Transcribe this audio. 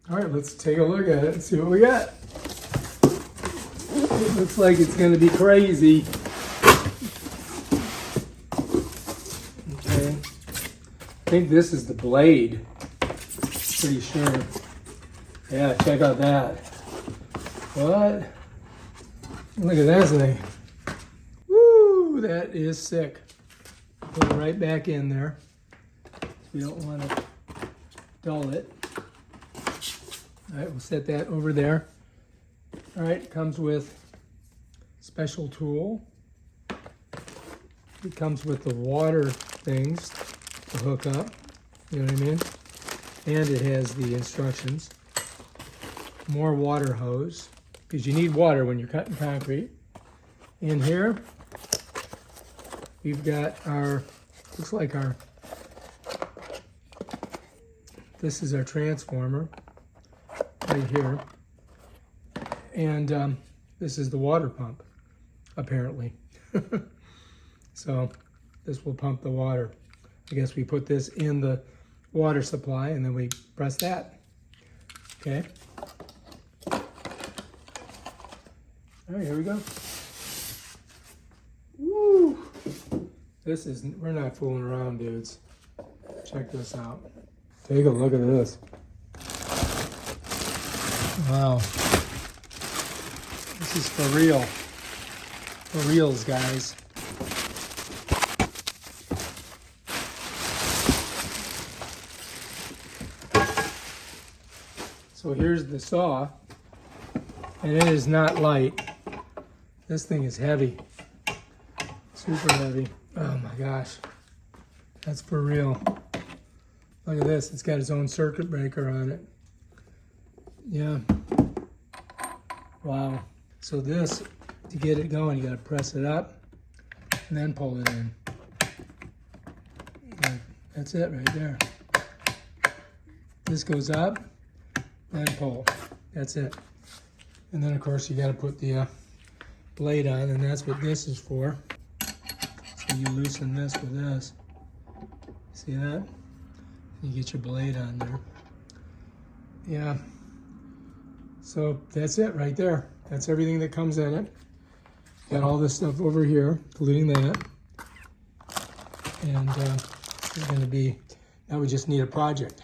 All right, let's take a look at it and see what we got. It looks like it's going to be crazy. Okay. I think this is the blade. Pretty sure. Yeah, check out that. What? Look at that thing. Woo, that is sick. Put it right back in there. We don't want to dull it. All right, we'll set that over there. All right, it comes with special tool. It comes with the water things to hook up. You know what I mean? And it has the instructions. More water hose, because you need water when you're cutting concrete. In here, we've got our, looks like our, this is our transformer right here. And this is the water pump, apparently. So this will pump the water. I guess we put this in the water supply and then we press that. Okay. All right, here we go. Woo! This is, we're not fooling around, dudes. Check this out. Take a look at this. Wow. This is for real. For reals, guys. So here's the saw, and it is not light. This thing is heavy, super heavy. Oh my gosh, that's for real. Look at this, it's got its own circuit breaker on it. Yeah, wow. So this, to get it going, you gotta press it up and then pull it in. And that's it right there. This goes up, then pull. That's it. And then of course you got to put the blade on, and that's what this is for. So you loosen this with this. See that? You get your blade on there. Yeah. So that's it right there. That's everything that comes in it. Got all this stuff over here, including that. And it's going to be, now we just need a project.